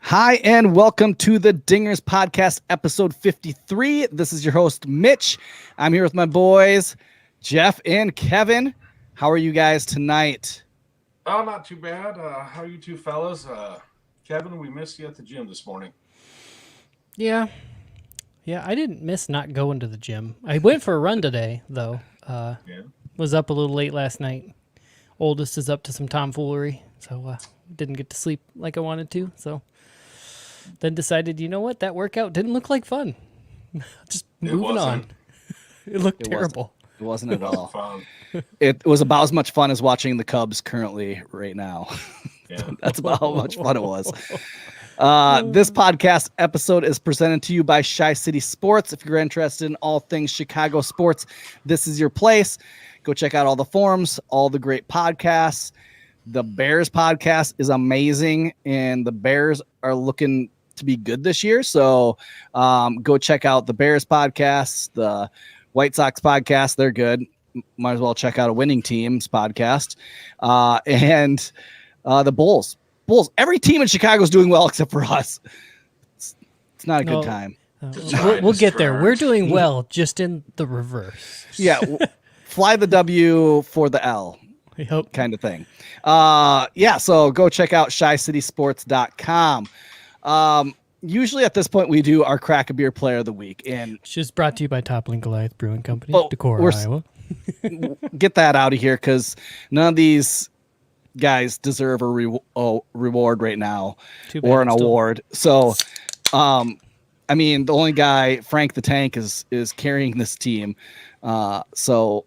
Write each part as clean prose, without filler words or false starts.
Hi, and welcome to the Dingers Podcast, episode 53. This is your host, Mitch. I'm here with my boys, Jeff and Kevin. How are you guys tonight? Oh, not too bad. How are you two fellas? Kevin, we missed you at the gym this morning. Yeah, I didn't miss not going to the gym. I went for a run today, though. Was up a little late last night. Oldest is up to some tomfoolery, so didn't get to sleep like I wanted to. So then decided, you know what, that workout didn't look like fun. Just moving on. It looked terrible. It wasn't at all. Fun. It was about as much fun as watching the Cubs currently right now. Yeah. That's about how much fun it was. This podcast episode is presented to you by Chi City Sports. If you're interested in all things Chicago sports, this is your place. Go check out all the forums, all the great podcasts. The Bears podcast is amazing, and the Bears are looking to be good this year. So go check out the Bears podcast, the White Sox podcast. They're good. Might as well check out a winning team's podcast. And the Bulls. Every team in Chicago is doing well except for us. It's not a good time. We'll get there. We're doing well, just in the reverse. Yeah. Fly the W for the L. Yep. Kind of thing. So go check out ChiCitySports.com. Usually at this point we do our Crack a Beer Player of the Week, and It's just brought to you by Toppling Goliath Brewing Company, Oh, Decorah, Iowa. get that out of here because none of these guys deserve a reward right now Too bad, or an still. award. So, the only guy, Frank the Tank, is carrying this team. So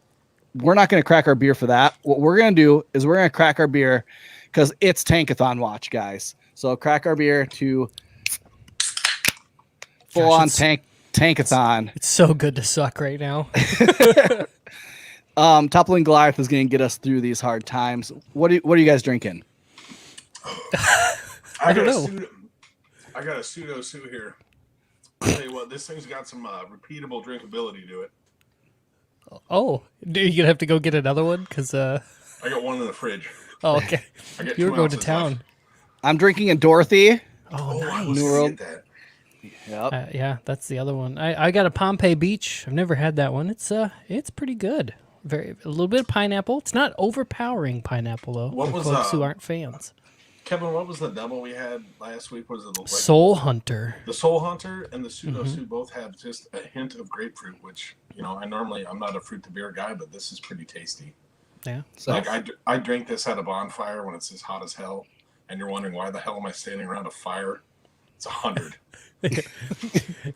we're not going to crack our beer for that. What we're going to do is we're going to crack our beer because it's Tankathon watch, guys. So crack our beer to full on Tankathon. It's so good to suck right now. Toppling Goliath is going to get us through these hard times. What are you guys drinking? I don't got know. I got a pseudo suit here. I'll tell you what, this thing's got some repeatable drinkability to it. Oh, do you gonna have to go get another one? Because I got one in the fridge. oh, okay. I got You were 2 going to ounces town. left. I'm drinking a Dorothy. Oh, I nice. was New gonna World. get that. Yep. Yeah, that's the other one. I got a Pompeii Beach. I've never had that one. It's pretty good. A little bit of pineapple. It's not overpowering pineapple though. What for was, folks who aren't fans? Kevin, what was the double we had last week? Was it Soul Hunter. the Soul Hunter and the pseudo Mm-hmm. suit both have just a hint of grapefruit, which I'm not a fruit to beer guy, but this is pretty tasty. Yeah. So Like I drink this at a bonfire when it's as hot as hell, and you're wondering why the hell am I standing around a fire? It's 100.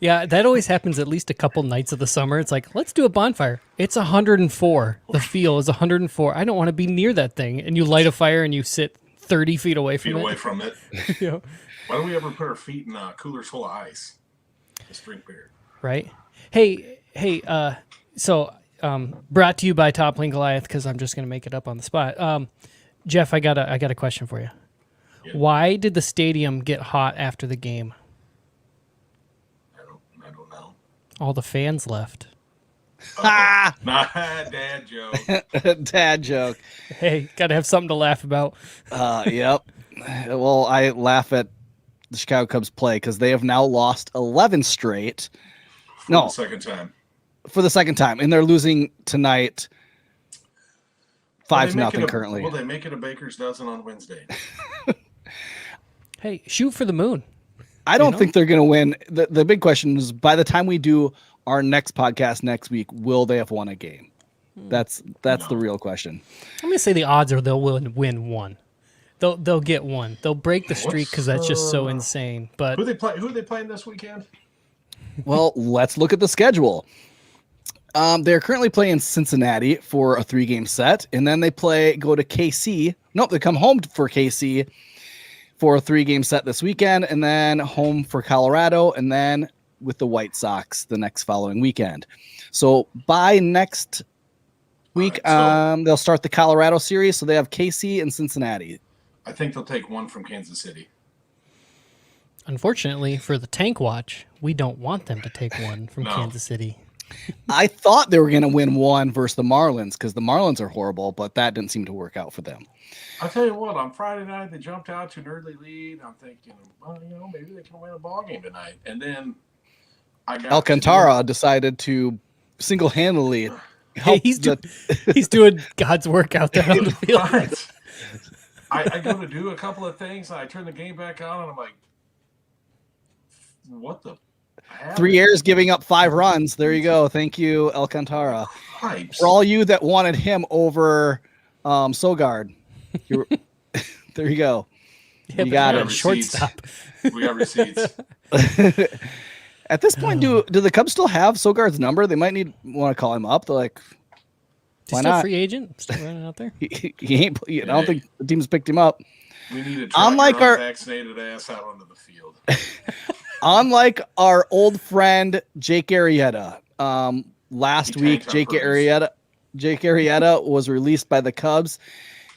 Yeah, that always happens at least a couple nights of the summer. It's like, let's do a bonfire. It's 104. The feel is 104. I don't want to be near that thing. And you light a fire and you sit 30 feet away from Feet it. away from it. Yeah. Why don't we ever put our feet in coolers full of ice? Just drink beer. Right. Hey, so brought to you by Toppling Goliath because I'm just going to make it up on the spot. Jeff, I got a question for you. Yeah. Why did the stadium get hot after the game? I don't know. All the fans left. Ah! Nah, dad joke. Dad joke. Hey, got to have something to laugh about. Yep. Well, I laugh at the Chicago Cubs play because they have now lost 11 straight. For No. the second time. For the second time, and they're losing tonight 5-0 Will currently. Will they make it a baker's dozen on Wednesday? Hey, shoot for the moon. I don't think they're going to win. The big question is, by the time we do our next podcast next week, will they have won a game? That's the real question. I'm gonna say the odds are they'll win one. They'll get one. They'll break the streak because that's just so insane. But Who are they playing this weekend? Well, let's look at the schedule. They're currently playing Cincinnati for a 3-game set, and then they go to KC. Nope, they come home for KC for a 3-game set this weekend, and then home for Colorado, and then with the White Sox the next following weekend. So by next week, they'll start the Colorado series. So they have KC and Cincinnati. I think they'll take one from Kansas City. unfortunately for the Tank Watch, we don't want them to take one from No. Kansas City. I thought they were going to win one versus the Marlins because the Marlins are horrible, but that didn't seem to work out for them. I'll tell you what, on Friday night, they jumped out to an early lead. I'm thinking, well, maybe they can win a ball game tonight. And then Alcantara decided to single-handedly help. He's doing God's work out there on the field. Right. I go to do a couple of things, and I turn the game back on, and I'm like, what the? 3 errors, giving up 5 runs. There you go. Thank you, Alcantara. Pipes. For all you that wanted him over Sogard, there you go. Yeah, you got it. Shortstop. We got receipts. At this point, do the Cubs still have Sogard's number? They might want to call him up. They're like, why not? Free agent, still running out there. He ain't. I don't think the team's picked him up. We need to try our vaccinated ass out onto the field. Unlike our old friend Jake Arrietta, last week Jake Arrietta was released by the Cubs,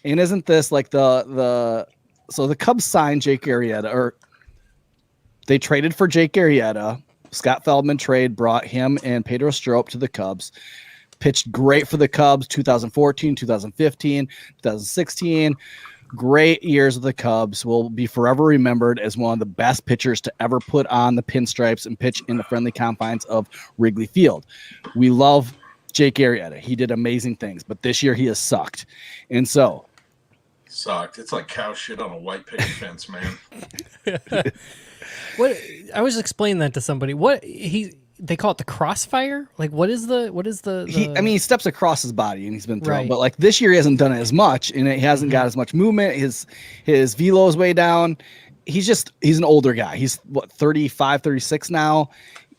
and isn't this like so the Cubs signed Jake Arrietta, or they traded for Jake Arrietta. Scott Feldman trade brought him and Pedro Strop to the Cubs. Pitched great for the Cubs 2014, 2015, 2016. Great years of the Cubs. Will be forever remembered as one of the best pitchers to ever put on the pinstripes and pitch in the friendly confines of Wrigley Field. We love Jake Arrietta. He did amazing things, but this year he has sucked. And so sucked. It's like cow shit on a white picket fence, man. What I was explaining that to somebody. They call it the crossfire. Like, what is the? He steps across his body and he's been thrown. Right. But like this year, he hasn't done it as much, and he hasn't got as much movement. His velo is way down. He's an older guy. He's 35, 36 now.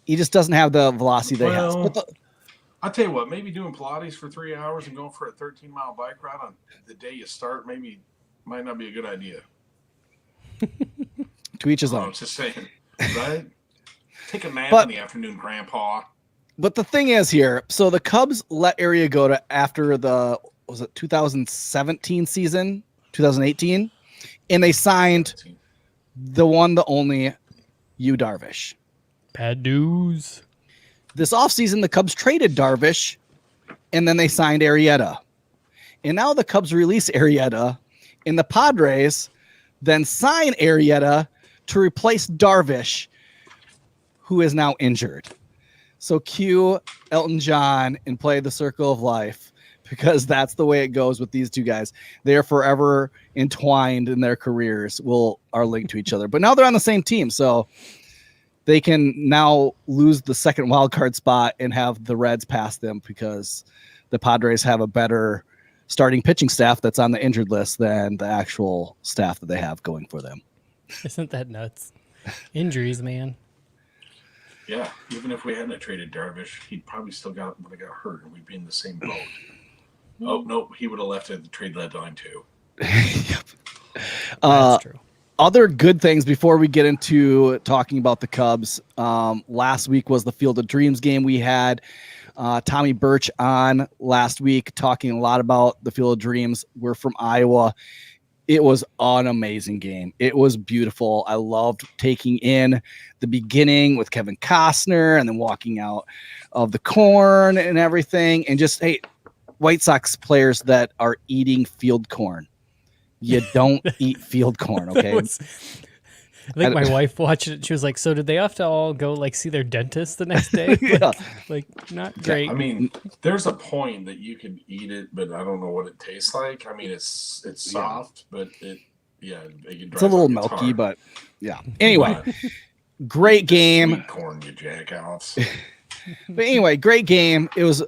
He just doesn't have the velocity that he has. I'll tell you what, maybe doing Pilates for 3 hours and going for a 13-mile bike ride on the day you start might not be a good idea. To each his own. I'm just saying, right? Take a nap in the afternoon, Grandpa. But the thing is here, so the Cubs let Arrietta go to after the 2017 season, 2018, and they signed the one, the only, Yu Darvish. Bad news. This offseason, the Cubs traded Darvish, and then they signed Arrietta. And now the Cubs release Arrietta, and the Padres then sign Arrietta to replace Darvish, who is now injured. So cue Elton John and play the circle of life, because that's the way it goes with these two guys. They are forever entwined in their careers, are linked to each other. But now they're on the same team, so they can now lose the second wild card spot and have the Reds pass them because the Padres have a better starting pitching staff that's on the injured list than the actual staff that they have going for them. Isn't that nuts? Injuries, man. Yeah, even if we hadn't traded Darvish, he'd probably still would have got hurt, and we'd be in the same boat. Oh no, he would have left at the trade deadline too. Yep. That's true. Other good things before we get into talking about the Cubs. Last week was the Field of Dreams game. We had Tommy Birch on last week talking a lot about the Field of Dreams. We're from Iowa. It was an amazing game. It was beautiful. I loved taking in the beginning with Kevin Costner and then walking out of the corn and everything. And just, hey, White Sox players that are eating field corn. You don't eat field corn, okay? I think my wife watched it. She was like, so did they have to all go like see their dentist the next day? Like not great. I mean, there's a point that you can eat it, but I don't know what it tastes like. I mean, it's soft, but it's a little milky, but yeah. Anyway, great game. Sweet corn, you jackass. But anyway, great game. It was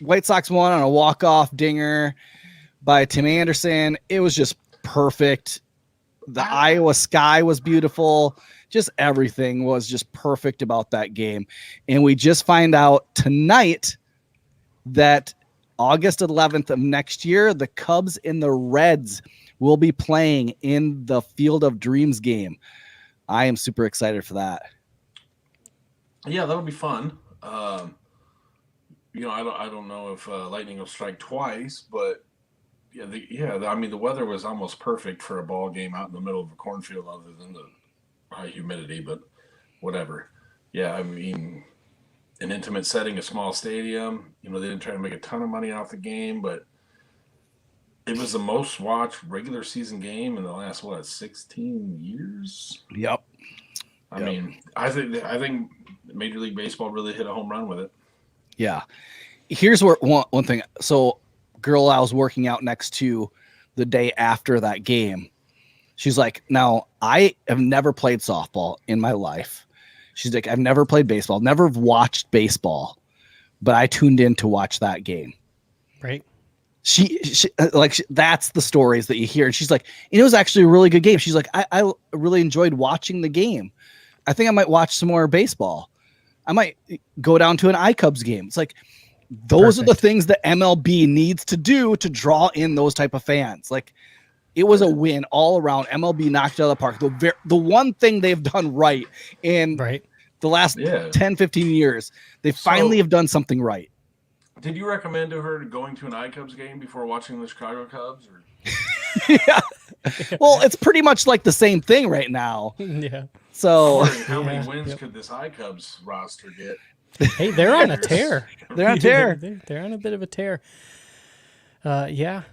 White Sox won on a walk-off dinger by Tim Anderson. It was just perfect. The Iowa sky was beautiful. Just everything was just perfect about that game. And we just find out tonight that August 11th of next year, the Cubs and the Reds will be playing in the Field of Dreams game. I am super excited for that. Yeah, that'll be fun. I don't know if lightning will strike twice, but I mean, the weather was almost perfect for a ball game out in the middle of a cornfield, other than the high humidity. But whatever. Yeah, I mean, an intimate setting, a small stadium. They didn't try to make a ton of money off the game, but it was the most watched regular season game in the last 16 years. Yep. I mean, I think Major League Baseball really hit a home run with it. Yeah. Here's where one thing. So, girl I was working out next to the day after that game, she's like, now I have never played softball in my life. She's like, I've never played baseball, never watched baseball, but I tuned in to watch that game. Right. She that's the stories that you hear. And she's like, it was actually a really good game. She's like, I really enjoyed watching the game. I think I might watch some more baseball. I might go down to an iCubs game. It's like, those are the things that MLB needs to do to draw in those type of fans. Like, it was a win all around. MLB knocked it out of the park. The one thing they've done right in the last 10, 15 years, they finally have done something right. Did you recommend to her going to an iCubs game before watching the Chicago Cubs? Or? Yeah. Well, it's pretty much like the same thing right now. Yeah. So how many wins could this iCubs roster get? Hey, they're on a tear. They're on a tear. They're on a bit of a tear. Yeah.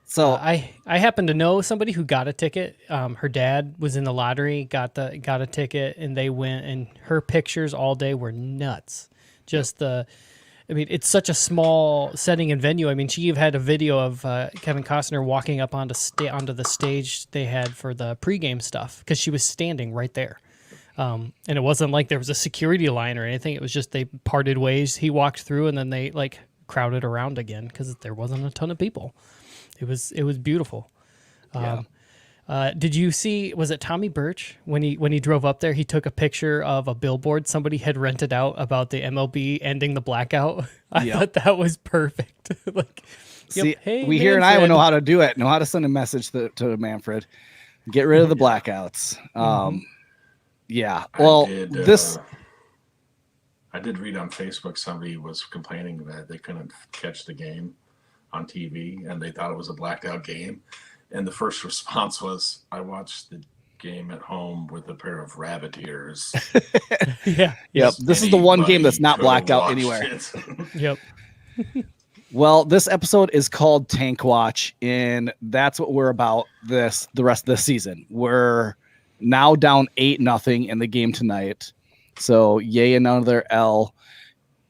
So I happen to know somebody who got a ticket. Her dad was in the lottery, got a ticket, and they went. And her pictures all day were nuts. It's such a small setting and venue. I mean, she even had a video of Kevin Costner walking up onto the stage they had for the pregame stuff because she was standing right there. And it wasn't like there was a security line or anything. It was just they parted ways. He walked through, and then they crowded around again because there wasn't a ton of people. It was beautiful. Did you see? Was it Tommy Birch when he drove up there? He took a picture of a billboard somebody had rented out about the MLB ending the blackout. I thought that was perfect. See, hey, we here in Iowa know how to do it. Know how to send a message to Manfred. Get rid of the blackouts. Yeah. Well, I did read on Facebook somebody was complaining that they couldn't catch the game on TV and they thought it was a blacked out game. And the first response was, I watched the game at home with a pair of rabbit ears. Yeah. Yep. This is the one game that's not blacked out anywhere. Yep. Well, this episode is called Tank Watch, and that's what we're about the rest of the season. We're now down 8-0 in the game tonight. So yay, another L.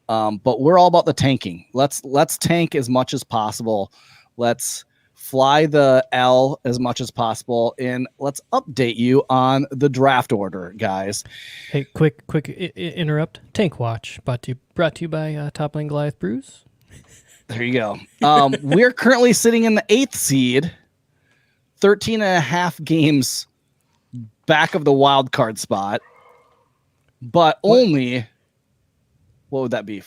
But we're all about the tanking. Let's tank as much as possible. Let's fly the L as much as possible, and let's update you on the draft order, guys. Hey, quick interrupt. Tank Watch brought to you by Toppling Goliath Brews. There you go. We're currently sitting in the 8th seed, 13.5 games back of the wild card spot, but only, what would that be,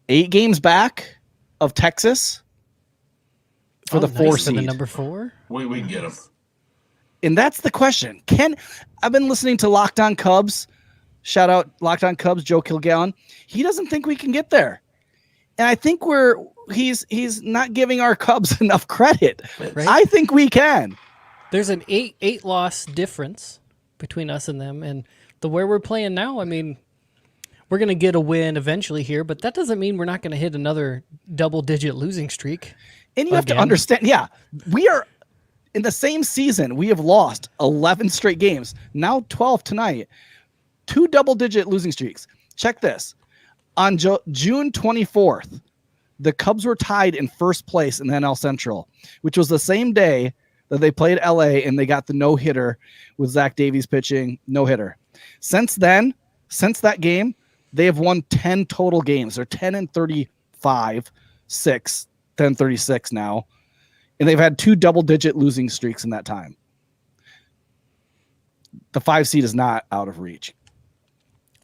8 games back of Texas for the 4 seed. For the number 4? We can get them. And that's the question. I've been listening to Locked On Cubs. Shout out Locked On Cubs, Joe Kilgallen. He doesn't think we can get there. And I think he's not giving our Cubs enough credit. Right? I think we can. There's an 8 loss difference between us and them, and the way we're playing now, I mean, we're going to get a win eventually here, but that doesn't mean we're not going to hit another double-digit losing streak. And you have to understand, we are in the same season. We have lost 11 straight games, now 12 tonight, 2 double-digit losing streaks. Check this. On June 24th, the Cubs were tied in first place in the NL Central, which was the same day that they played LA and they got the no-hitter with Zach Davies pitching, no-hitter. Since that game, they have won 10 total games. They're 10-35, 10-36 now. And they've had 2 double-digit losing streaks in that time. The 5 seed is not out of reach.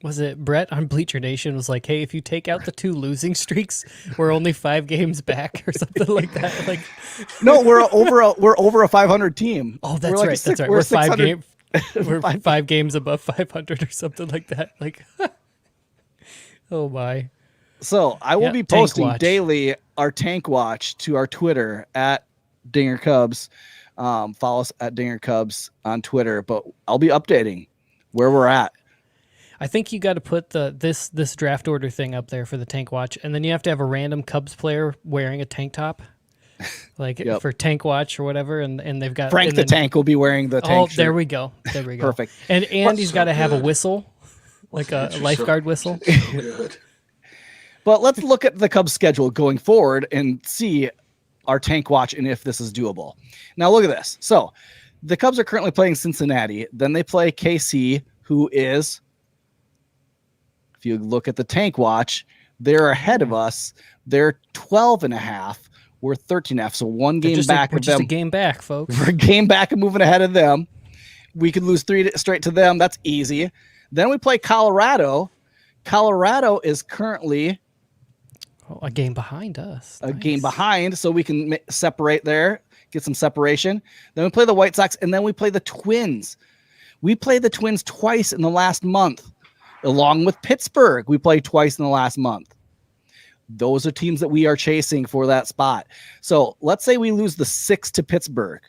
Was it Brett on Bleacher Nation was like, hey, if you take out the 2 losing streaks, we're only 5 games back or something like that? No, we're over a 500 team. Oh, that's right. That's right. We're 5 games above 500 or something like that. Oh my. So I will be posting daily our Tank Watch to our Twitter at Dinger Cubs. Follow us at Dinger Cubs on Twitter, but I'll be updating where we're at. I think you got to put this draft order thing up there for the Tank Watch, and then you have to have a random Cubs player wearing a tank top, like for Tank Watch or whatever, and they've got Frank the Tank will be wearing the tank shirt. There we go. Perfect. And he's got to have a whistle, like a lifeguard whistle. So good. But let's look at the Cubs schedule going forward and see our Tank Watch and if this is doable. Now look at this. So the Cubs are currently playing Cincinnati. Then they play KC, who is, if you look at the Tank Watch, they're ahead of us. They're 12.5. We're 13.5. So one game back of them. Just a game back, folks. We're a game back and moving ahead of them. We could lose 3 straight to them. That's easy. Then we play Colorado. Colorado is currently a game behind us. A game behind, so we can separate there, get some separation. Then we play the White Sox, and then we play the Twins. We played the Twins twice in the last month, along with Pittsburgh. We played twice in the last month. Those are teams that we are chasing for that spot. So let's say we lose the 6 to Pittsburgh.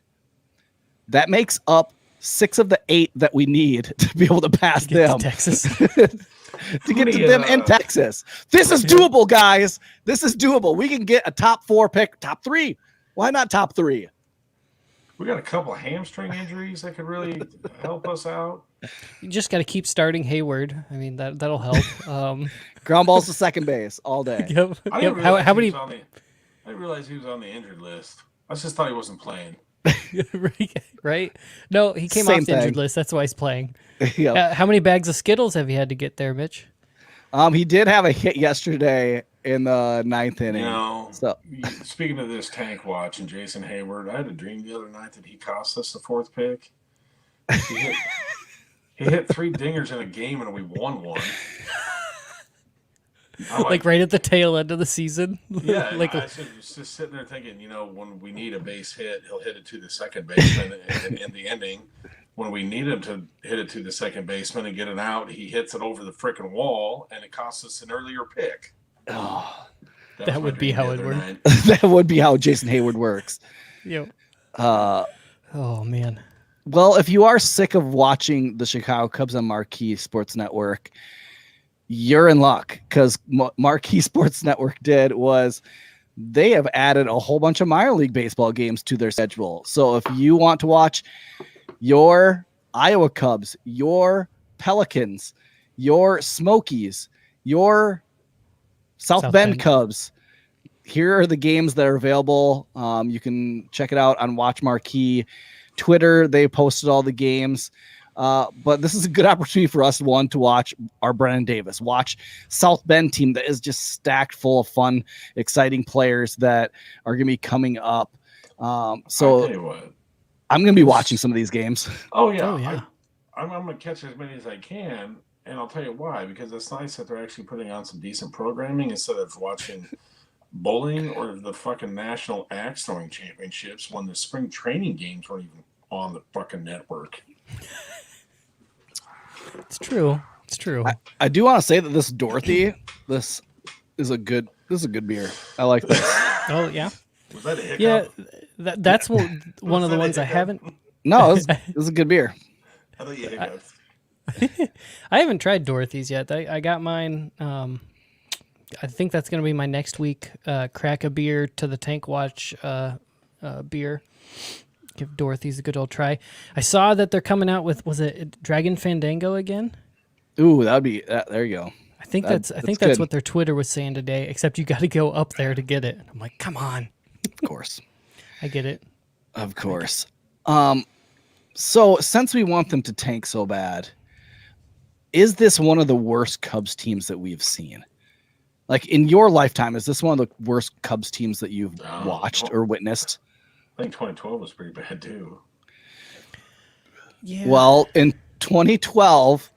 That makes up 6 of the 8 that we need to be able to pass them. To Texas. To get to them in Texas. This is doable, guys. This is doable. We can get a top 4 pick, top 3. Why not top 3? We got a couple of hamstring injuries that could really help us out. You just got to keep starting Hayward. I mean, that'll help. Ground balls to second base all day. Yep. I didn't realize he was on the injured list. I just thought he wasn't playing. Right? No, he came off the injured list. That's why he's playing. Yep. How many bags of Skittles have you had to get there, Mitch? He did have a hit yesterday in the 9th inning. So speaking of this Tank Watch and Jason Hayward, I had a dream the other night that he cost us the 4th pick. He hit 3 dingers in a game and we won one. Like right at the tail end of the season. Yeah, I was just sitting there thinking, when we need a base hit, he'll hit it to the second baseman in the ending. When we need him to hit it to the second baseman and get it out, he hits it over the freaking wall, and it costs us an earlier pick. Oh, that would be how it works. That would be how Jason Hayward works. Yep. Oh man. Well, if you are sick of watching the Chicago Cubs on Marquee Sports Network, you're in luck, because Marquee Sports Network they have added a whole bunch of minor league baseball games to their schedule. So if you want to watch your Iowa Cubs, your Pelicans, your Smokies, your South Bend Cubs, here are the games that are available. You can check it out on Watch Marquee. Twitter, they posted all the games. But this is a good opportunity for us, to watch our Brennan Davis, watch South Bend team that is just stacked full of fun, exciting players that are going to be coming up. So I'm going to be watching some of these games. Oh, yeah. I'm going to catch as many as I can, and I'll tell you why, because it's nice that they're actually putting on some decent programming instead of watching bowling or the fucking National Axe Throwing Championships when the spring training games weren't even on the fucking network. It's true. I do want to say that this Dorothy, this is a good beer. I like this. Oh yeah. Was that a hiccup? Yeah, that's one of the ones I haven't. No, this is a good beer. I thought you hiccuped. I haven't tried Dorothy's yet. I got mine. I think that's going to be my next week. Crack a beer to the Tank Watch beer. Give Dorothy's a good old try. I saw that they're coming out with, was it Dragon Fandango again? Ooh, that'd be there you go. I think that's what their Twitter was saying today, except you got to go up there to get it. I'm like, come on. Of course. I get it. Of course. So since we want them to tank so bad, is this one of the worst Cubs teams that we've seen? Like in your lifetime, is this one of the worst Cubs teams that you've watched or witnessed? I think 2012 was pretty bad too. Yeah. Well, in 2012,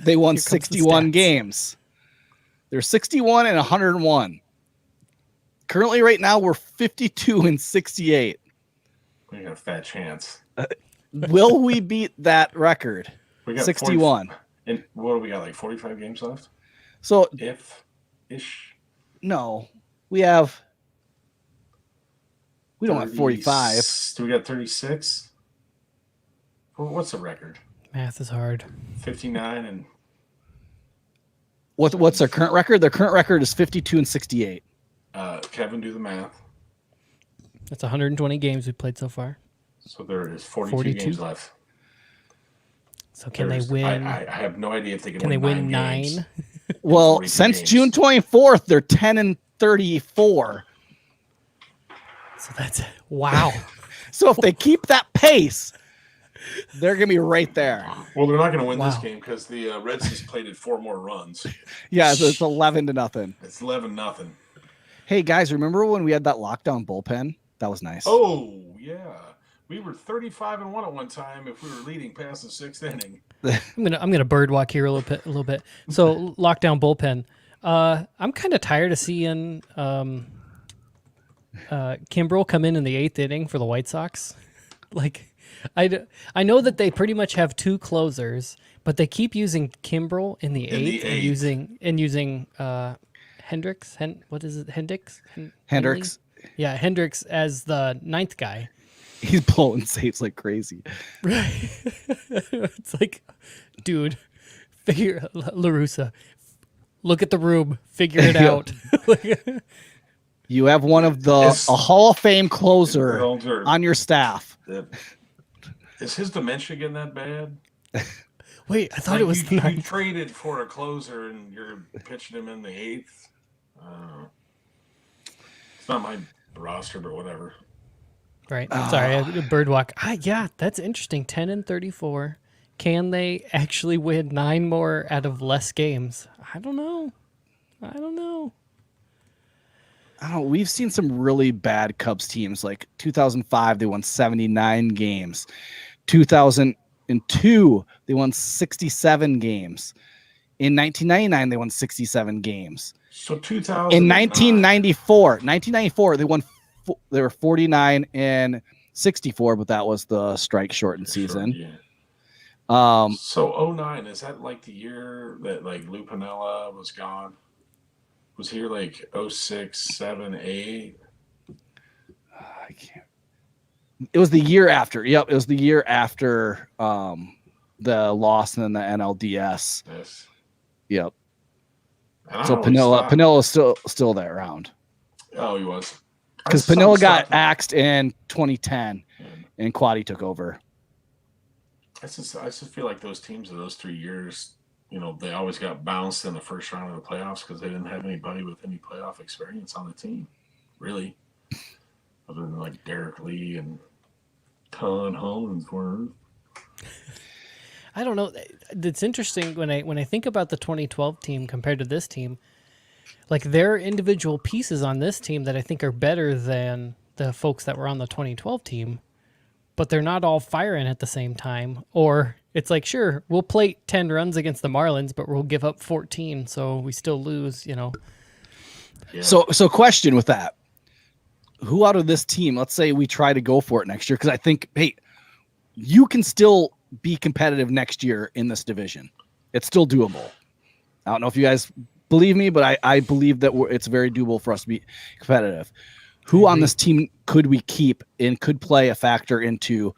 they won 61 games. They're 61 and 101. Currently, right now, we're 52 and 68. We got a fat chance. Will we beat that record? We got 61. And what do we got? Like 45 games left? So ish. No, we have. We don't have 45. Do we got 36? Well, what's the record? Math is hard. 59 and What's their current record? Their current record is 52-68. Kevin, do the math. That's 120 games we've played so far. So there is 42 games left. So can they win? I have no idea if they can Can they win win 9? Well, since games. June 24th, they're 10-34. So that's wow. So if they keep that pace, they're gonna be right there. Well, they're not going to win this game because the Red Sox played it 4 more runs. Yeah, so it's 11-0. It's 11-0. Hey guys, remember when we had that lockdown bullpen? That was nice. Oh yeah, we were 35-1 at one time. If we were leading past the 6th inning, I'm gonna bird walk here a little bit. So lockdown bullpen. I'm kind of tired of seeing Kimbrel come in the 8th inning for the White Sox. Like, I know that they pretty much have 2 closers, but they keep using Kimbrel in the 8th and using Hendricks. What is it? Hendricks. Hendricks. Yeah, Hendricks as the 9th guy. He's blowing saves like crazy. Right. It's like, dude, figure LaRussa. Look at the room. Figure it out. You have one of a Hall of Fame closer on your staff. Is his dementia getting that bad? Wait, I thought it was you traded for a closer and you're pitching him in the 8th. It's not my roster, but whatever. Right. Sorry, birdwalk. Yeah, that's interesting. 10-34. Can they actually win 9 more out of less games? I don't know. We've seen some really bad Cubs teams. Like 2005, they won 79 games. 2002, they won 67 games. In 1999, they won 67 games. So 2000. In 1994, they were 49 and 64, but that was the strike shortened season. Yeah. So 09, is that like the year that like Lou Piniella was gone? Was here like 06, 7, 8? I can't. It was the year after. Yep, it was the year after the loss in the NLDS. Yes. Yep. So Piniella is still there around. Oh, he was. Because Piniella got axed in 2010, and Quaddy took over. I just feel like those teams of those 3 years, they always got bounced in the first round of the playoffs because they didn't have anybody with any playoff experience on the team, really, other than like Derek Lee and Todd Hollinsworth. I don't know. It's interesting when I think about the 2012 team compared to this team. Like, there are individual pieces on this team that I think are better than the folks that were on the 2012 team, but they're not all firing at the same time. Or it's like, sure, we'll plate 10 runs against the Marlins, but we'll give up 14, so we still lose, Yeah. So question with that. Who out of this team, let's say we try to go for it next year, because I think, hey, you can still be competitive next year in this division. It's still doable. I don't know if you guys believe me, but I believe that it's very doable for us to be competitive. Who on this team could we keep and could play a factor into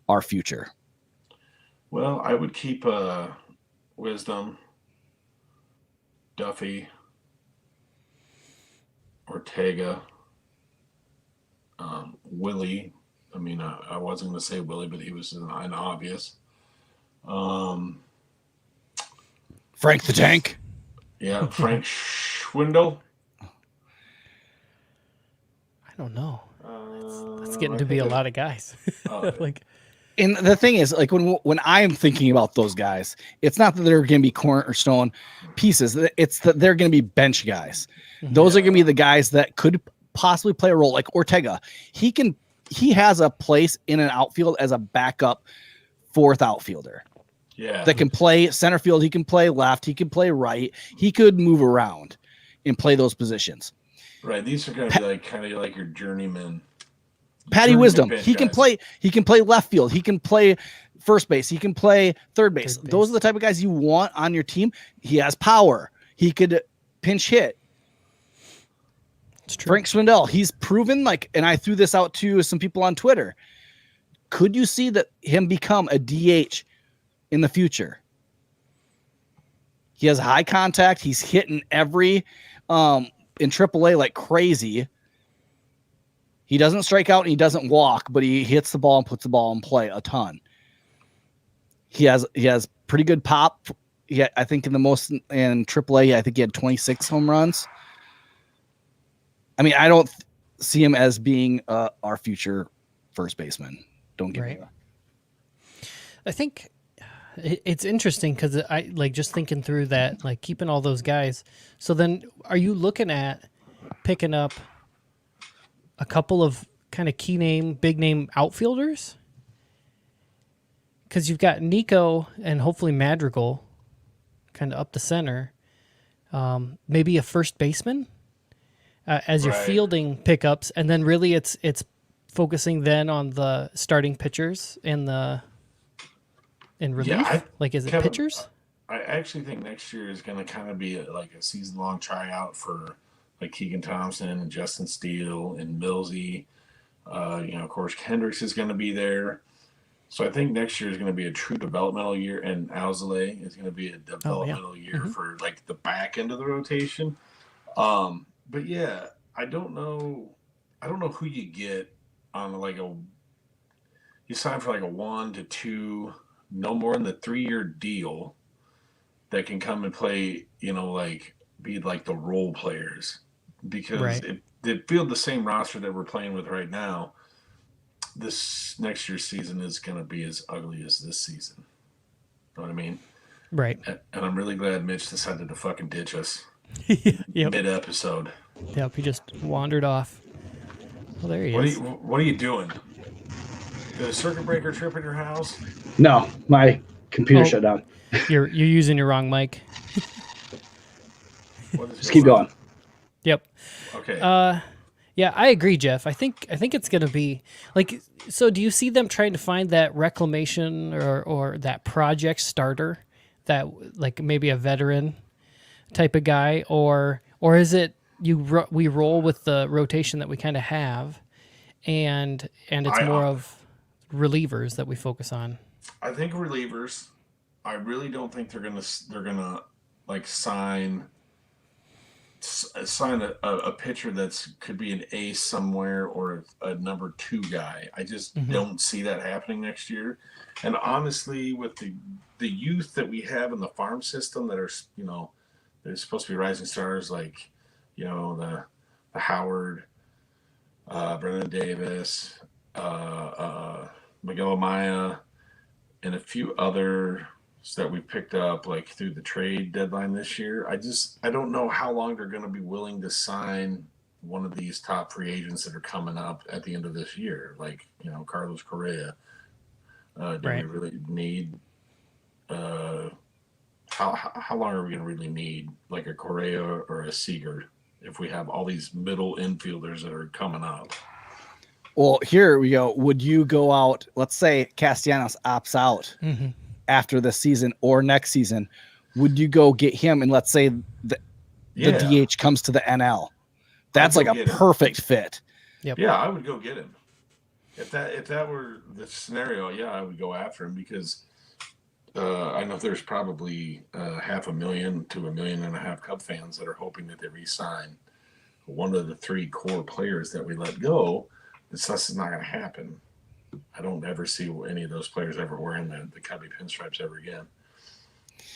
our future? Well, I would keep Wisdom, Duffy, Ortega, Willie. I mean, I wasn't going to say Willie, but he was an obvious. Frank the Tank. Yeah, Frank Schwindel. I don't know. That's getting to be a lot of guys. And the thing is, like when I'm thinking about those guys, it's not that they're going to be cornerstone pieces. It's that they're going to be bench guys. Those are going to be the guys that could possibly play a role. Like Ortega, he has a place in an outfield as a backup 4th outfielder. Yeah, that can play center field. He can play left. He can play right. He could move around and play those positions. Right. These are going to be like kind of like your journeyman. Patty Wisdom. He can play. He can play left field. He can play first base. He can play third base. Those are the type of guys you want on your team. He has power. He could pinch hit. It's true. Frank Swindell. He's proven and I threw this out to some people on Twitter. Could you see him become a DH in the future? He has high contact. He's hitting every in AAA like crazy. He doesn't strike out and he doesn't walk, but he hits the ball and puts the ball in play a ton. He has pretty good pop. Yeah, I think in AAA, I think he had 26 home runs. I mean, I don't see him as being our future first baseman. Don't get me wrong. I think it's interesting because I like just thinking through that, like keeping all those guys. So then, are you looking at picking up a couple of kind of big name outfielders? Because you've got Nico and hopefully Madrigal kind of up the center. Maybe a first baseman as your fielding pickups. And then really it's focusing then on the starting pitchers in relief. Yeah, is it Kevin, pitchers? I actually think next year is going to kind of be a season-long tryout for like Keegan Thompson and Justin Steele and Millsy. Of course, Kendricks is going to be there. So I think next year is going to be a true developmental year, and Alzolay is going to be a developmental year for like the back end of the rotation. But yeah, I don't know who you get on you sign for like a 1 to 2, no more than the 3-year deal that can come and play, be like the role players, because they field the same roster that we're playing with right now. This next year's season is going to be as ugly as this season. Know what I mean? Right. And I'm really glad Mitch decided to fucking ditch us mid-episode. Yep, he just wandered off. Well, there he is. What are you doing? Did a circuit breaker trip in your house? No, my computer shut down. You're using your wrong mic. Just keep going. Yep. Okay. Yeah, I agree, Jeff. I think it's going to be like. So, do you see them trying to find that reclamation or that project starter, that like maybe a veteran type of guy, or is it we roll with the rotation that we kind of have, and it's more of relievers that we focus on? I think relievers. I really don't think they're gonna like sign a pitcher that's could be an ace somewhere or a number 2 guy. I just don't see that happening next year. And honestly, with the youth that we have in the farm system that are they're supposed to be rising stars, like the Howard, Brennan Davis, Miguel Amaya, and a few others that we picked up like through the trade deadline this year. I don't know how long they're going to be willing to sign one of these top free agents that are coming up at the end of this year, like Carlos Correa. Do we really need? How long are we going to really need like a Correa or a Seager if we have all these middle infielders that are coming up? Well, here we go. Would you go out? Let's say Castellanos opts out after this season or next season. Would you go get him? And let's say the DH comes to the NL. That's like a perfect fit. Yep. Yeah, I would go get him. If that were the scenario, I would go after him, because I know there's probably 500,000 to 1.5 million Cub fans that are hoping that they re-sign one of the 3 core players that we let go. This is not going to happen. I don't ever see any of those players ever wearing the Cubby pinstripes ever again.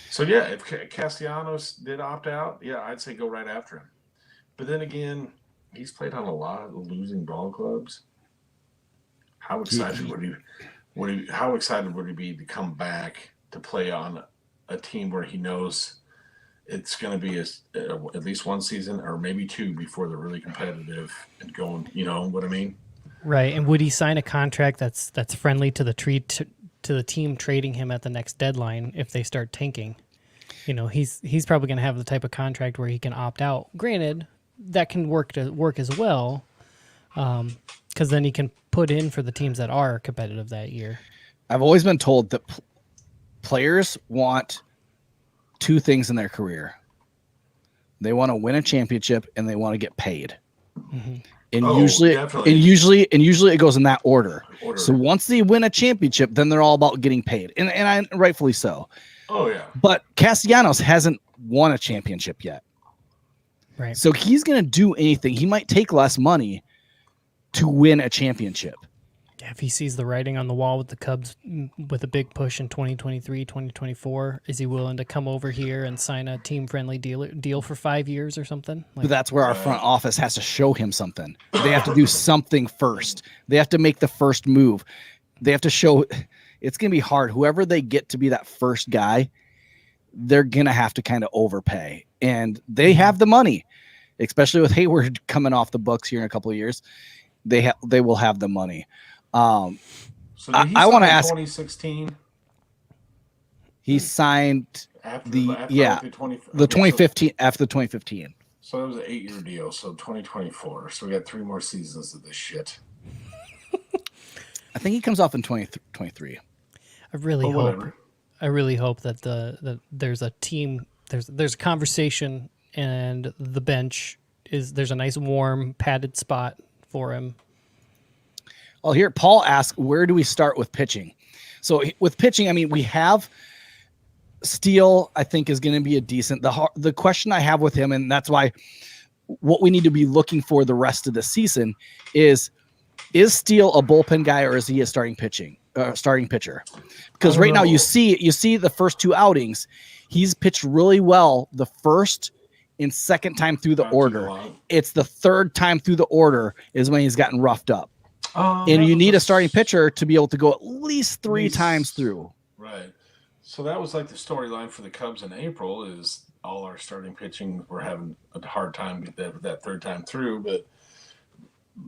So if Castellanos did opt out, I'd say go right after him. But then again, he's played on a lot of losing ball clubs. How excited would he be to come back to play on a team where he knows it's going to be at least one season or maybe 2 before they're really competitive and going, what I mean? Right. And would he sign a contract that's friendly to the team trading him at the next deadline if they start tanking? He's probably going to have the type of contract where he can opt out. Granted, that can work as well, because then he can put in for the teams that are competitive that year. I've always been told that players want 2 things in their career. They want to win a championship and they want to get paid. And Oh, definitely. usually it goes in that order. Order. So once they win a championship, then they're all about getting paid, and rightfully so. Oh yeah. But Castellanos hasn't won a championship yet, Right. so he's gonna do anything. He might take less money to win a championship. Yeah, if he sees the writing on the wall with the Cubs with a big push in 2023, 2024, is he willing to come over here and sign a team-friendly deal for 5 years or something? But that's where our front office has to show him something. They have to do something first. They have to make the first move. They have to show. It's going to be hard. Whoever they get to be that first guy, they're going to have to kind of overpay. And they have the money, especially with Hayward coming off the books here in a couple of years. They will have the money. So I want to ask. 2016. He signed After the like 2015 after the 2015. So that was an 8-year deal. So 2024. So we got 3 more seasons of this shit. I think he comes off in 2023. I really hope that that there's a team. There's a conversation, and the bench there's a nice warm padded spot for him. Well, here Paul asks, where do we start with pitching? So with pitching, I mean, we have Steele. I think is going to be a decent. The question I have with him, and that's why what we need to be looking for the rest of the season is Steele a bullpen guy or is he a starting pitcher? Because right now you see the first 2 outings, he's pitched really well the first and second time through the order. It's the third time through the order is when he's gotten roughed up. And you need a starting pitcher to be able to go at least 3 times through. Right. So that was like the storyline for the Cubs in April is all our starting pitching were having a hard time that third time through. But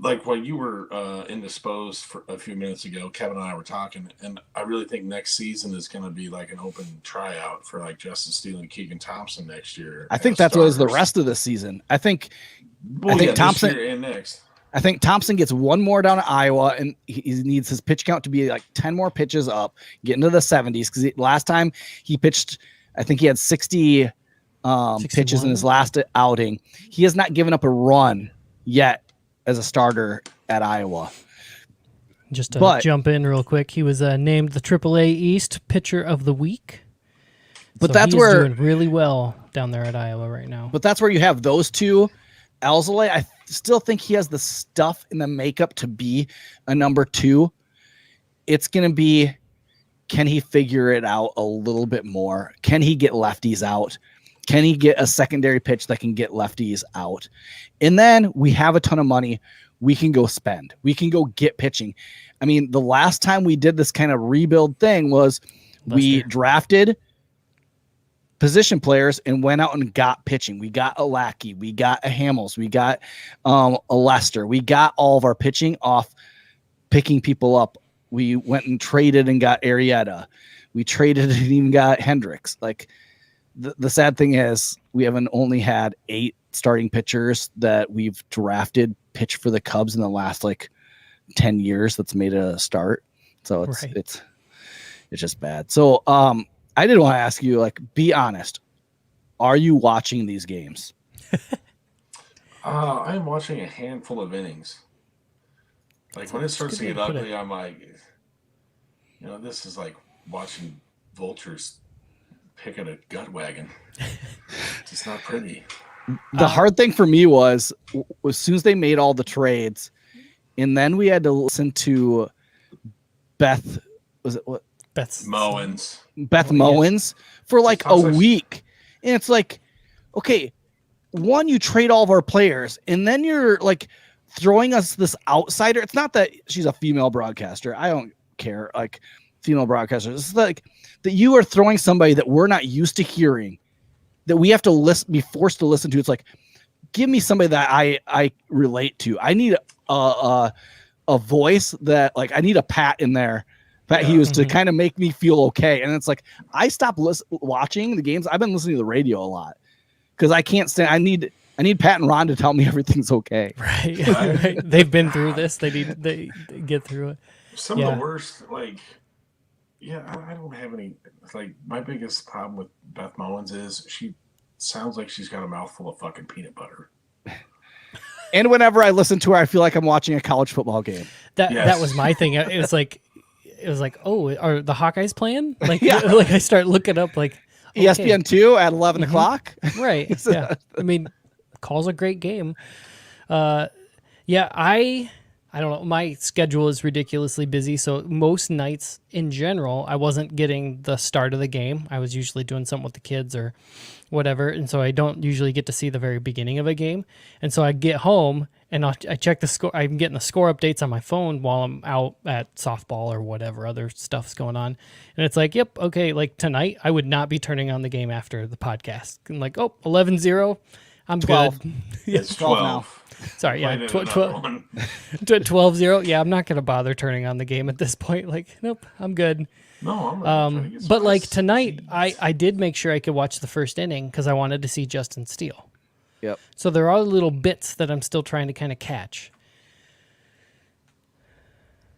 like when you were indisposed for a few minutes ago, Kevin and I were talking, and I really think next season is going to be like an open tryout for like Justin Steele and Keegan Thompson next year. I think that's what is the rest of the season. I think Thompson this year and next. I think Thompson gets 1 more down at Iowa, and he needs his pitch count to be like 10 more pitches up, get into the 70s. Because last time he pitched, I think he had 60 pitches in his last outing. He has not given up a run yet as a starter at Iowa. Just to jump in real quick, he was named the AAA East Pitcher of the Week. But so that's he's where doing really well down there at Iowa right now. But that's where you have those two. Alzolay, I still think he has the stuff in the makeup to be a number 2. It's going to be, can he figure it out a little bit more? Can he get lefties out? Can he get a secondary pitch that can get lefties out? And then we have a ton of money. We can go spend. We can go get pitching. I mean, the last time we did this kind of rebuild thing was we drafted position players and went out and got pitching. We got a Lackey, we got a Hamels, we got a Lester. We got all of our pitching off picking people up. We went and traded and got Arrietta. We traded and even got Hendricks. Like the sad thing is we haven't only had 8 starting pitchers that we've drafted pitch for the Cubs in the last like 10 years that's made a start. So it's just bad. So I did want to ask you, like, be honest. Are you watching these games? I'm watching a handful of innings. Like when it starts to get ugly, I'm like, this is like watching vultures pick at a gut wagon. It's just not pretty. The hard thing for me was as soon as they made all the trades, and then we had to listen to Beth Mowens for like a week. And it's like, okay, one, you trade all of our players, and then you're like throwing us this outsider. It's not that she's a female broadcaster. I don't care. Like female broadcasters. It's like that you are throwing somebody that we're not used to hearing, that we have to be forced to listen to. It's like, give me somebody that I relate to. I need a voice that, like, I need a Pat in there. Pat Hughes to kind of make me feel okay. And it's like, I stopped watching the games. I've been listening to the radio a lot because I can't stand. I need Pat and Ron to tell me everything's okay. Right. They've been through this. They get through it. Some of the worst, like, I don't have any. Like, my biggest problem with Beth Mowens is she sounds like she's got a mouthful of fucking peanut butter. And whenever I listen to her, I feel like I'm watching a college football game. That was my thing. It was like, oh, are the Hawkeyes playing? Like, Yeah. like I start looking up like okay. ESPN2 at 11 o'clock. Right. Yeah. I mean, call's a great game. Yeah, I don't know. My schedule is ridiculously busy, so most nights in general, I wasn't getting the start of the game. I was usually doing something with the kids or whatever, and so I don't usually get to see the very beginning of a game. And so I get home and I check the score. I'm getting the score updates on my phone while I'm out at softball or whatever other stuff's going on. And it's like, yep, okay, like tonight, I would not be turning on the game after the podcast. And like, 11-0, I'm 12. good. It's 12 now. Sorry, yeah, Played in another one. 12-0. Yeah, I'm not going to bother turning on the game at this point. Like, nope, I'm good. No, I'm not trying to get some But like rest. tonight, Jeez. I did make sure I could watch the first inning because I wanted to see Justin Steele. Yep. So there are little bits that I'm still trying to kind of catch.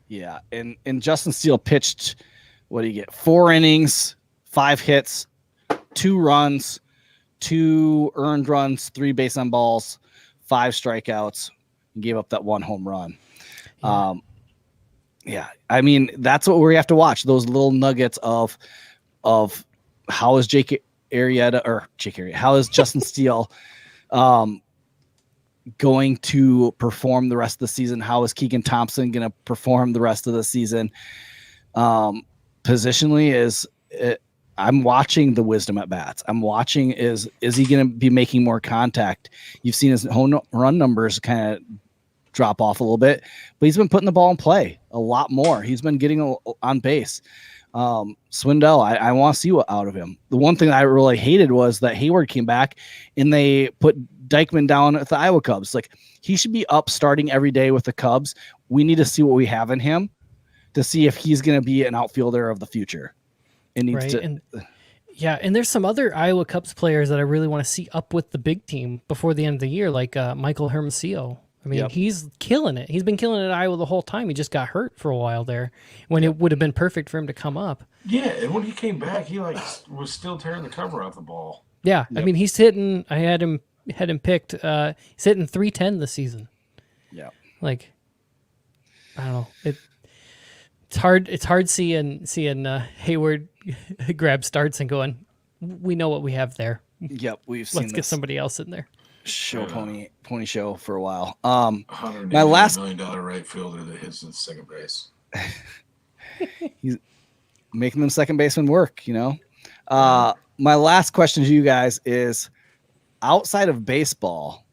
Yeah, and Justin Steele pitched, what do you get? 4 innings, 5 hits, 2 runs, 2 earned runs, 3 base on balls, 5 strikeouts, and gave up that 1 home run. Yeah, I mean, that's what we have to watch, those little nuggets of how is how is Justin Steele going to perform the rest of the season? How is Keegan Thompson going to perform the rest of the season? Positionally I'm watching the wisdom at bats. I'm watching is he going to be making more contact? You've seen his home run numbers kind of drop off a little bit, but he's been putting the ball in play a lot more. He's been getting on base. Swindell, I want to see what out of him. The one thing I really hated was that Hayward came back and they put Dykeman down at the Iowa Cubs. Like, he should be up starting every day with the Cubs. We need to see what we have in him to see if he's going to be an outfielder of the future. It needs Right. to. And there's some other Iowa Cubs players that I really want to see up with the big team before the end of the year, like Michael Hermosillo. I mean, Yep. he's killing it. He's been killing it at Iowa the whole time. He just got hurt for a while there when it would have been perfect for him to come up. Yeah, and when he came back, he was still tearing the cover off the ball. Yeah, I Yep. mean, he's hitting. I had him picked. He's hitting 310 this season. Yeah. Like, I don't know. It's hard. It's hard seeing Hayward grab starts and going, we know what we have there. Yep. We've seen Let's get this somebody else in there. pony show for a while. $180 My last million right fielder that hits at second base. making them second baseman work, my last question to you guys is, outside of baseball,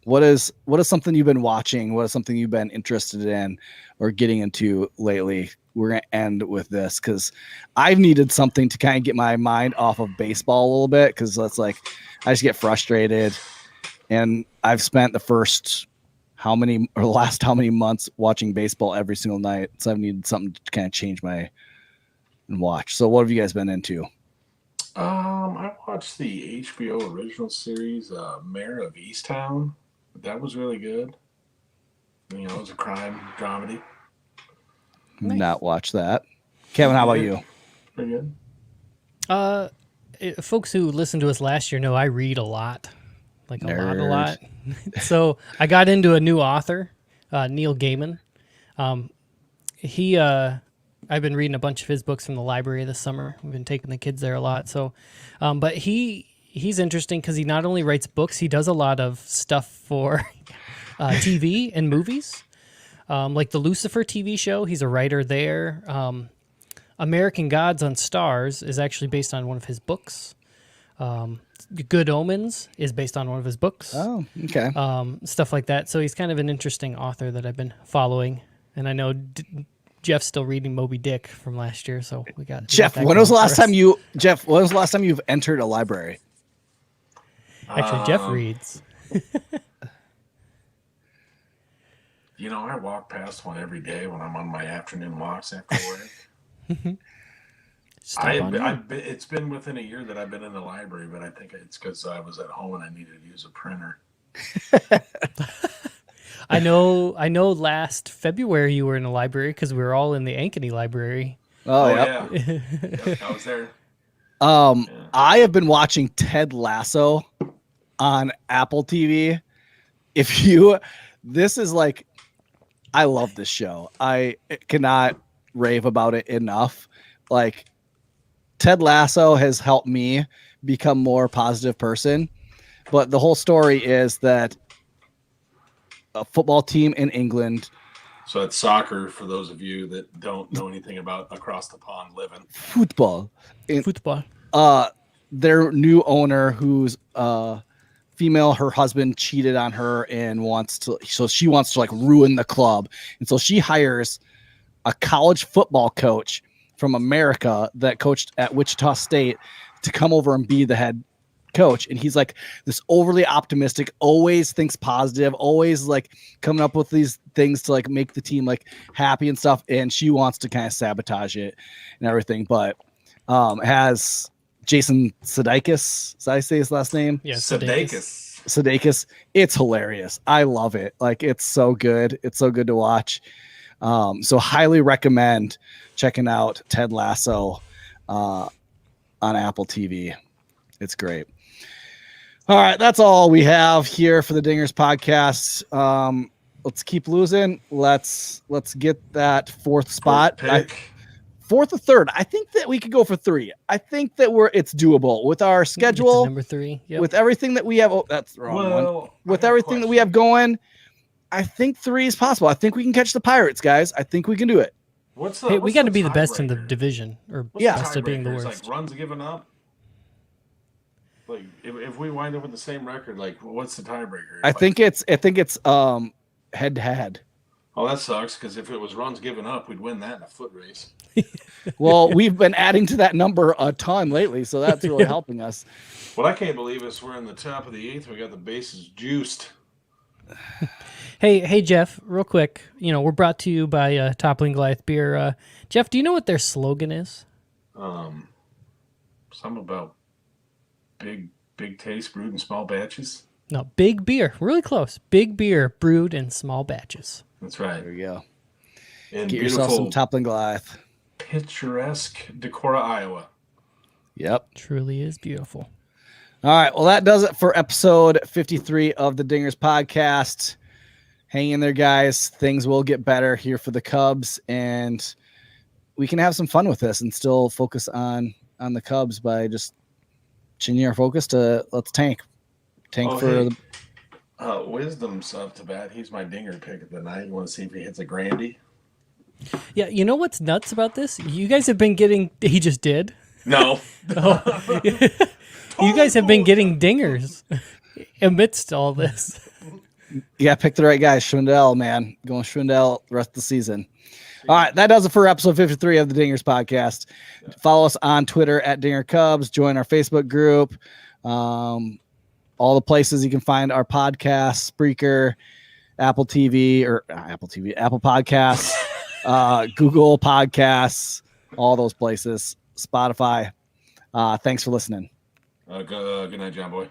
what is something you've been watching? What is something you've been interested in or getting into lately? We're going to end with this because I've needed something to kind of get my mind off of baseball a little bit, because that's like, I just get frustrated. And I've spent the last how many months watching baseball every single night. So I've needed something to kind of change and watch. So what have you guys been into? I watched the HBO original series, Mayor of Easttown. That was really good. It was a crime dramedy. Nice. Not watch that. Kevin, how about you? Pretty good. Folks who listened to us last year know I read a lot, like a Nerd. lot. So I got into a new author, Neil Gaiman. I've been reading a bunch of his books from the library this summer. We've been taking the kids there a lot. So, but he's interesting because he not only writes books, he does a lot of stuff for TV and movies, like the Lucifer TV show. He's a writer there. American Gods on Stars is actually based on one of his books. Good Omens is based on one of his books. Oh, okay. Stuff like that. So he's kind of an interesting author that I've been following. And I know Jeff's still reading Moby Dick from last year, so we got Jeff. that When was the going last for us. time you, Jeff? When was the last time you've entered a library? Actually, Jeff reads. I walk past one every day when I'm on my afternoon walks after work. Stop on in. It's been within a year that I've been in the library, but I think it's because I was at home and I needed to use a printer. I know. Last February you were in the library because we were all in the Ankeny library. Oh, yeah. Yep, I was there. I have been watching Ted Lasso on Apple TV, this is like, I love this show. I cannot rave about it enough. Like, Ted Lasso has helped me become a more positive person. But the whole story is that a football team in England. So it's soccer for those of you that don't know anything about across the pond living. Football. Football. Their new owner, who's female, her husband cheated on her and she wants to like ruin the club. And so she hires a college football coach from America that coached at Wichita State to come over and be the head coach. And he's like this overly optimistic, always thinks positive, always like coming up with these things to like make the team like happy and stuff. And she wants to kind of sabotage it and everything, but has Jason Sudeikis. Did I say his last name? Yeah, Sudeikis. It's hilarious. I love it. Like, it's so good. It's so good to watch. So highly recommend checking out Ted Lasso on Apple TV. It's great. All right, that's all we have here for the Dingers podcast. Let's keep losing. Let's get that fourth spot. Fourth or third. I think that we could go for 3. I think that it's doable with our schedule. Number 3. Yep. With everything that we have. Oh, that's the wrong one. With everything that we have going, I think 3 is possible. I think we can catch the Pirates, guys. I think we can do it. We got to be the best in the division, or best at being the worst. Like runs given up. Like if we wind up with the same record, like what's the tiebreaker? I think it's head to head. Oh, that sucks, because if it was runs given up, we'd win that in a foot race. Well, we've been adding to that number a ton lately, so that's really helping us. What I can't believe is we're in the top of the 8th. We got the bases juiced. Hey, Jeff, real quick. We're brought to you by Toppling Goliath Beer. Jeff, do you know what their slogan is? Some about big taste brewed in small batches. No, big beer. Really close. Big beer brewed in small batches. That's right. There you go. And get yourself some Toppling Goliath. Picturesque Decorah, Iowa. Yep. Truly is beautiful. All right. Well, that does it for episode 53 of the Dingers podcast. Hang in there, guys. Things will get better here for the Cubs, and we can have some fun with this and still focus on the Cubs by just changing our focus to let's tank. Wisdom's up to bat. He's my dinger pick of the night. You want to see if he hits a Grandy? Yeah, you know what's nuts about this? You guys have been getting... He just did? No. Oh. You guys have been getting dingers amidst all this. You got to pick the right guy. Schwindel, man. Going Schwindel the rest of the season. All right, that does it for episode 53 of the Dingers podcast. Follow us on Twitter at Dinger Cubs. Join our Facebook group. All the places you can find our podcasts, Spreaker, Apple Podcasts, Google Podcasts, all those places, Spotify. Thanks for listening. Good night, John Boy.